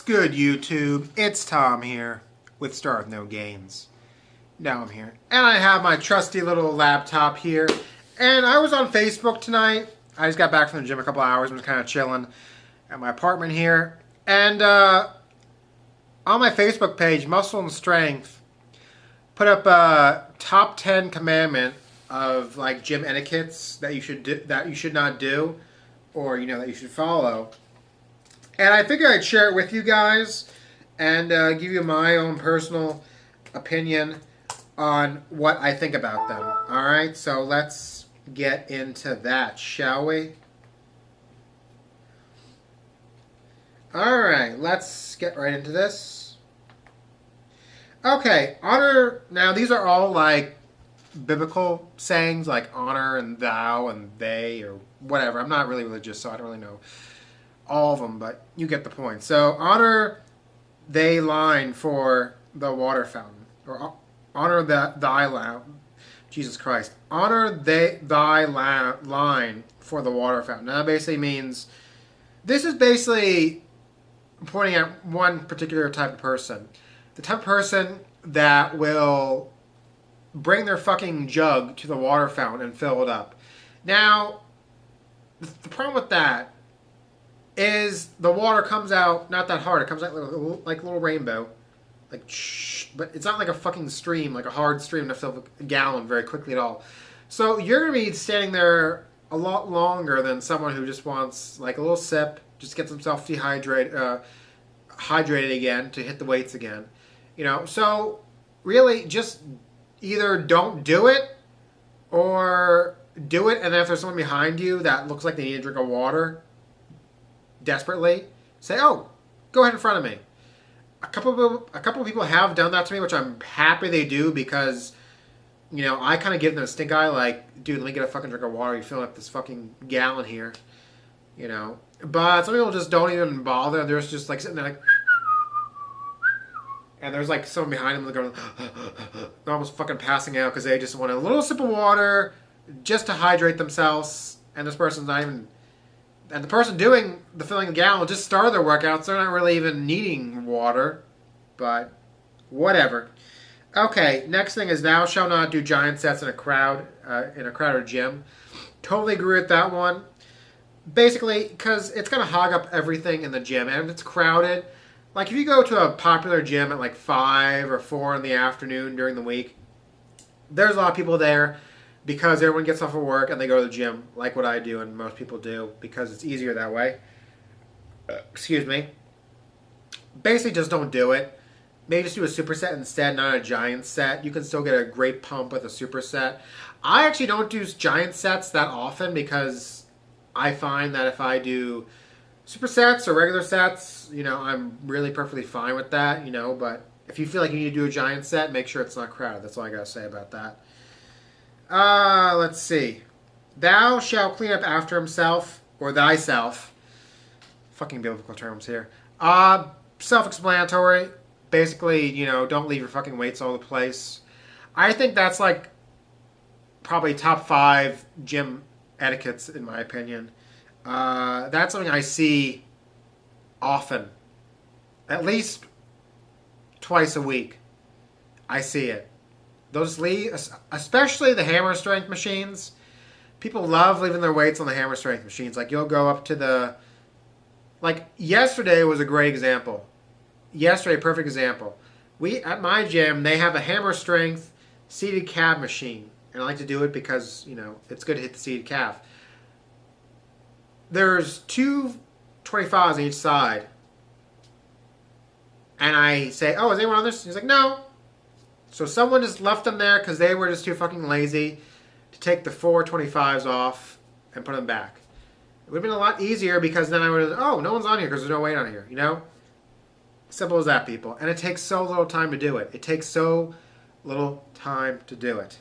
good, YouTube? It's Tom here with Star with No Gains. Now I'm here. And I have my trusty little laptop here. And I was on Facebook tonight. I just got back from the gym a couple hours. I'm just kind of chilling at my apartment here. And on my Facebook page, Muscle and Strength put up a top 10 commandment of like gym etiquettes that you should do, that you should not do, or that you should follow. And I figured I'd share it with you guys and give you my own personal opinion on what I think about them. All right, so let's get into that, shall we? All right, let's get right into this. Okay, honor. Now, these are all like biblical sayings, like honor and thou and they or whatever. I'm not really religious, so I don't really know all of them, but you get the point. So honor they line for the water fountain, or honor thy line. Jesus Christ, honor thy line for the water fountain. Now that basically means, this is basically pointing at one particular type of person, the type of person that will bring their fucking jug to the water fountain and fill it up. Now, the problem with that is the water comes out not that hard. It comes out like a little rainbow. Like, shh, but it's not like a fucking stream, like a hard stream to fill a gallon very quickly at all. So you're going to be standing there a lot longer than someone who just wants like a little sip, just gets himself hydrated again to hit the weights again. So really just either don't do it or do it, and then if there's someone behind you that looks like they need a drink of water desperately, say, oh, go ahead in front of me. A couple of people have done that to me, which I'm happy they do, because I kind of give them a stink eye, like, dude, let me get a fucking drink of water, you're filling up this fucking gallon here, but some people just don't even bother. They're just like sitting there like, and there's like someone behind them going they're almost fucking passing out because they just want a little sip of water just to hydrate themselves, and this person's not even, and the person doing the filling the gallon just started their workout, so they're not really even needing water, but whatever. Okay, next thing is thou shalt not do giant sets in a crowded gym. Totally agree with that one. Basically, because it's going to hog up everything in the gym, and it's crowded. Like, if you go to a popular gym at like 5 or 4 in the afternoon during the week, there's a lot of people there because everyone gets off of work and they go to the gym, like what I do and most people do, because it's easier that way. Excuse me. Basically, just don't do it. Maybe just do a superset instead, not a giant set. You can still get a great pump with a superset. I actually don't do giant sets that often because I find that if I do supersets or regular sets, I'm really perfectly fine with that, but if you feel like you need to do a giant set, make sure it's not crowded. That's all I gotta say about that. Let's see. Thou shalt clean up after himself, or thyself. Fucking biblical terms here. Self-explanatory. Basically, don't leave your fucking weights all over the place. I think that's like probably top 5 gym etiquettes in my opinion. That's something I see often. At least twice a week. I see it. Those especially the hammer strength machines. People love leaving their weights on the hammer strength machines. Like, you'll go up to the... Like, yesterday was a great example. Yesterday, perfect example. At my gym, they have a hammer strength seated calf machine. And I like to do it because, it's good to hit the seated calf. There's 2 25s on each side. And I say, oh, is anyone on this? He's like, no. So someone just left them there because they were just too fucking lazy to take the 4 25s off and put them back. It would have been a lot easier because then I would have, oh, no one's on here because there's no weight on here, Simple as that, people. And it takes so little time to do it. It takes so little time to do it.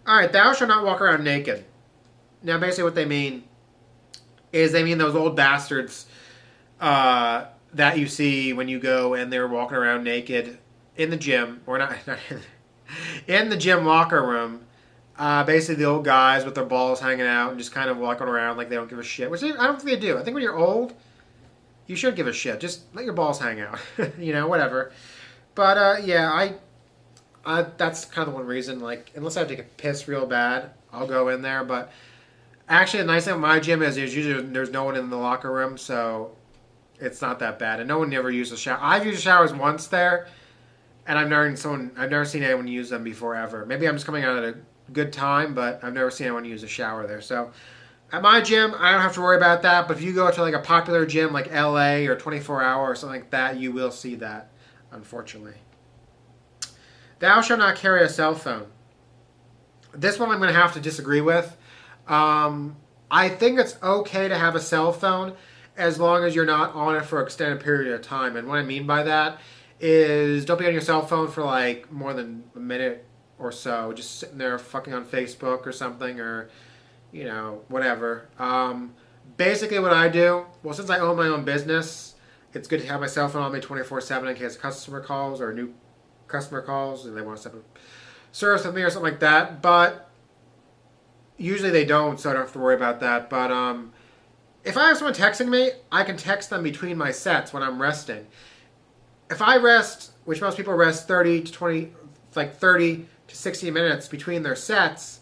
Alright, thou shalt not walk around naked. Now, basically what they mean is they mean those old bastards that you see when you go and they're walking around naked in the gym, or not in the gym locker room. Basically the old guys with their balls hanging out and just kind of walking around like they don't give a shit, which I don't think they do. I think when you're old, you should give a shit. Just let your balls hang out. Whatever. But yeah, that's kind of the one reason. Like, unless I have to take a piss real bad, I'll go in there. But actually, the nice thing with my gym is there's no one in the locker room, so it's not that bad. And no one ever uses a shower. I've used showers once there, and I've never seen anyone use them before ever. Maybe I'm just coming out at a good time, but I've never seen anyone use a shower there. So at my gym, I don't have to worry about that. But if you go to like a popular gym like LA or 24 Hour or something like that, you will see that, unfortunately. Thou shalt not carry a cell phone. This one I'm going to have to disagree with. I think it's okay to have a cell phone as long as you're not on it for an extended period of time. And what I mean by that is don't be on your cell phone for like more than a minute or so, just sitting there fucking on Facebook or something, or whatever. Basically what I do, well, since I own my own business, it's good to have my cell phone on me 24/7 in case customer calls or new customer calls and they want to set up service with me or something like that. But usually they don't, so I don't have to worry about that. But if I have someone texting me, I can text them between my sets when I'm resting. If I rest, which most people rest 30 to 60 minutes between their sets,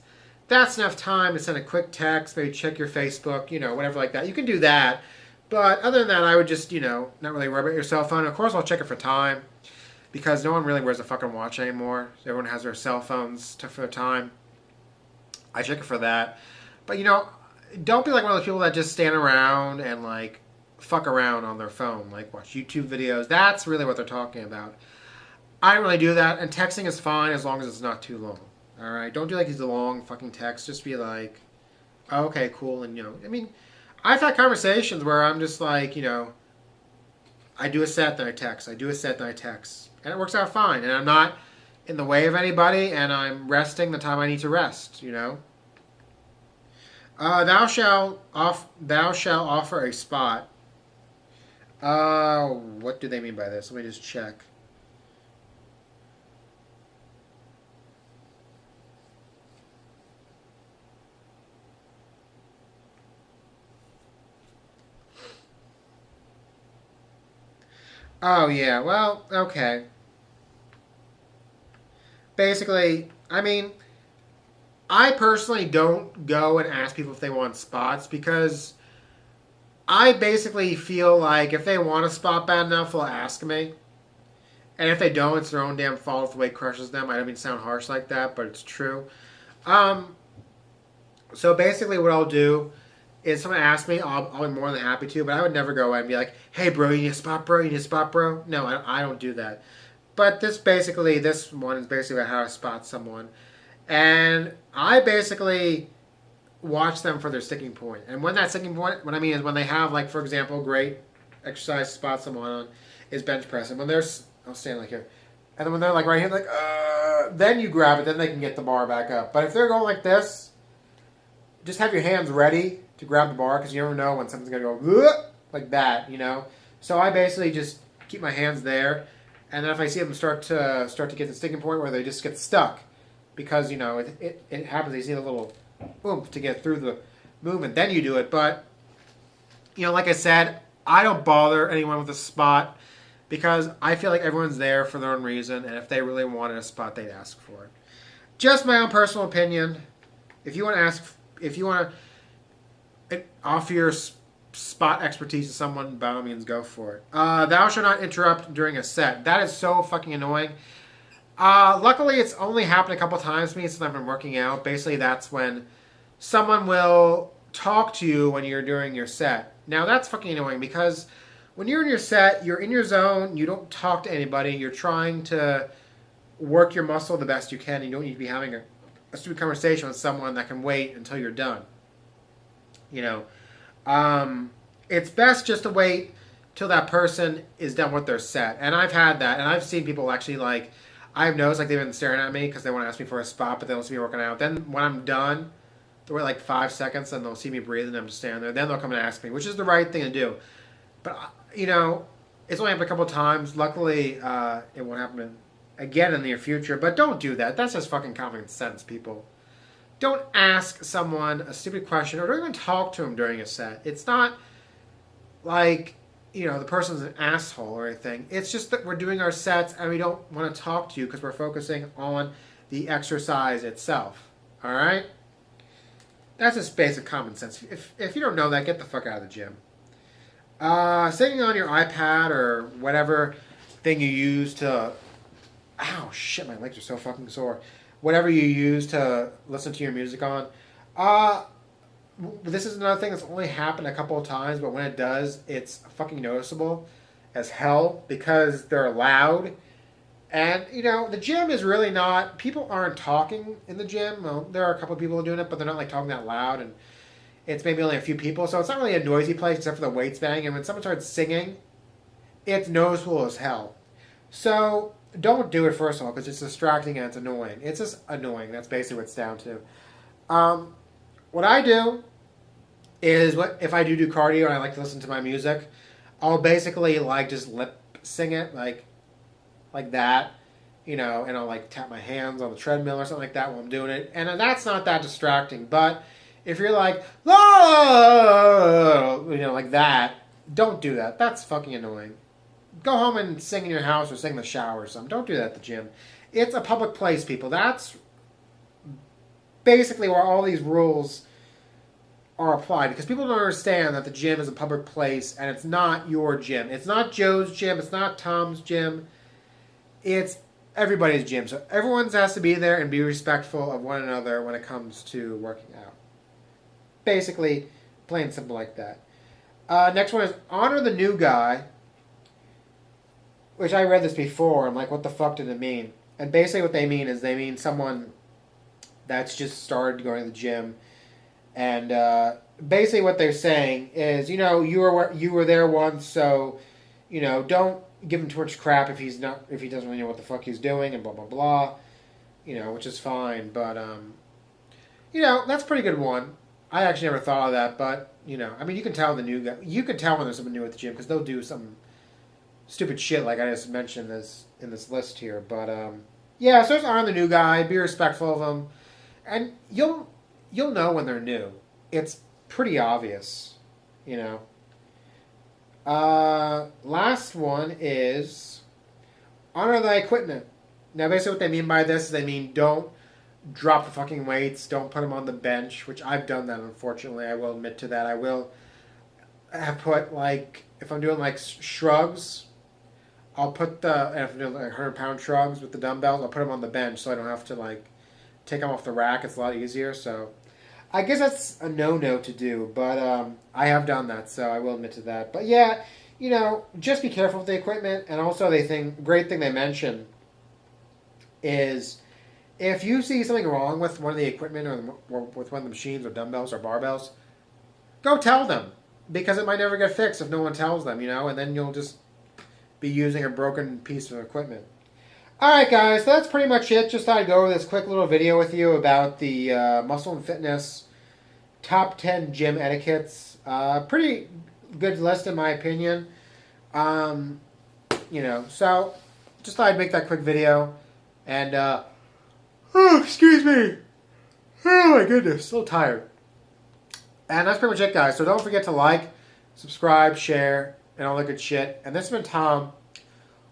that's enough time to send a quick text, maybe check your Facebook, whatever like that. You can do that. But other than that, I would just, not really worry about your cell phone. Of course, I'll check it for time because no one really wears a fucking watch anymore. Everyone has their cell phones for the time. I check it for that. But, don't be like one of those people that just stand around and, like, fuck around on their phone, like watch YouTube videos. That's really what they're talking about. I don't really do that, and texting is fine as long as it's not too long. All right, don't do like these long fucking texts. Just be like, oh, okay, cool, and I've had conversations where I'm just like, I do a set then I text, I do a set then I text, and it works out fine, and I'm not in the way of anybody, and I'm resting the time I need to rest. Thou shalt offer a spot. What do they mean by this? Let me just check. Oh, yeah. Well, okay. Basically, I personally don't go and ask people if they want spots because I basically feel like if they want a spot bad enough, they'll ask me. And if they don't, it's their own damn fault if the weight crushes them. I don't mean to sound harsh like that, but it's true. So basically what I'll do is someone asks me, I'll be more than happy to, but I would never go and be like, hey, bro, you need a spot, bro? You need a spot, bro? No, I don't do that. But this one is basically about how to spot someone. And I basically watch them for their sticking point. And when that sticking point, what I mean is when they have, like, for example, great exercise spot someone on is bench press. And when I'll stand like here. And then when they're like right here, like, then you grab it, then they can get the bar back up. But if they're going like this, just have your hands ready to grab the bar because you never know when something's going to go like that, So I basically just keep my hands there. And then if I see them start to get the sticking point where they just get stuck, because, it happens, they see a little oomph to get through the movement, then you do it. But, like I said, I don't bother anyone with a spot because I feel like everyone's there for their own reason, and if they really wanted a spot, they'd ask for it. Just my own personal opinion. If you want to offer your spot expertise to someone, by all means, go for it. Thou shalt not interrupt during a set. That is so fucking annoying. Luckily, it's only happened a couple times to me since I've been working out. Basically, that's when someone will talk to you when you're doing your set. Now, that's fucking annoying because when you're in your set, you're in your zone, you don't talk to anybody, you're trying to work your muscle the best you can, and you don't need to be having a stupid conversation with someone that can wait until you're done. It's best just to wait till that person is done with their set. And I've had that, and I've seen people actually, like, I've noticed, like, they've been staring at me because they want to ask me for a spot, but they don't see me working out. Then when I'm done, they'll wait like 5 seconds, and they'll see me breathing, and I'm just standing there. Then they'll come and ask me, which is the right thing to do. But, it's only happened a couple of times. Luckily, it won't happen again in the near future. But don't do that. That's just fucking common sense, people. Don't ask someone a stupid question or don't even talk to them during a set. It's not like, the person's an asshole or anything. It's just that we're doing our sets and we don't want to talk to you because we're focusing on the exercise itself. All right? That's just basic common sense. If you don't know that, get the fuck out of the gym. Sitting on your iPad or whatever thing you use to... Ow, shit, my legs are so fucking sore. Whatever you use to listen to your music on. This is another thing that's only happened a couple of times, but when it does, it's fucking noticeable as hell because they're loud. And, the gym is really not... People aren't talking in the gym. Well, there are a couple of people doing it, but they're not, talking that loud. And it's maybe only a few people. So it's not really a noisy place except for the weights banging. And when someone starts singing, it's noticeable as hell. So don't do it, first of all, because it's distracting and it's annoying. It's just annoying. That's basically what it's down to. What I do is, if I do cardio and I like to listen to my music, I'll basically, just lip sing it, like that, and I'll tap my hands on the treadmill or something like that while I'm doing it, and that's not that distracting. But if you're like, oh, like that, don't do that. That's fucking annoying. Go home and sing in your house or sing in the shower or something. Don't do that at the gym. It's a public place, people. That's basically where all these rules are applied, because people don't understand that the gym is a public place and it's not your gym. It's not Joe's gym. It's not Tom's gym. It's everybody's gym. So everyone has to be there and be respectful of one another when it comes to working out. Basically, plain simple like that. Next one is honor the new guy, which I read this before. I'm like, what the fuck did it mean? And basically what they mean someone that's just started going to the gym. And basically what they're saying is, you were there once, so, don't give him too much crap if he doesn't really know what the fuck he's doing and blah, blah, blah, which is fine. But, that's a pretty good one. I actually never thought of that, but, you can tell the new guy. You can tell when there's someone new at the gym because they'll do some stupid shit like I just mentioned in this list here. But, yeah, so just honor the new guy, be respectful of him, and you'll know when they're new. It's pretty obvious, Last one is honor thy equipment. Now, basically what they mean by this is they mean don't drop the fucking weights, don't put them on the bench, which I've done that, unfortunately. I will admit to that. I will have put, if I'm doing, shrugs, I'll put if I'm doing, 100-pound shrugs with the dumbbells, I'll put them on the bench so I don't have to, take them off the rack. It's a lot easier, so I guess that's a no-no to do, but I have done that, so I will admit to that. But yeah, just be careful with the equipment, and also great thing they mention is if you see something wrong with one of the equipment or with one of the machines or dumbbells or barbells, go tell them, because it might never get fixed if no one tells them, and then you'll just be using a broken piece of equipment. Alright guys, so that's pretty much it. Just thought I'd go over this quick little video with you about the Muscle and Fitness top 10 gym etiquettes. Pretty good list in my opinion. So just thought I'd make that quick video. And, excuse me. Oh my goodness, so tired. And that's pretty much it guys. So don't forget to like, subscribe, share, and all that good shit. And this has been Tom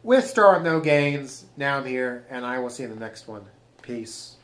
with Star with No Gains. Now I'm here, and I will see you in the next one. Peace.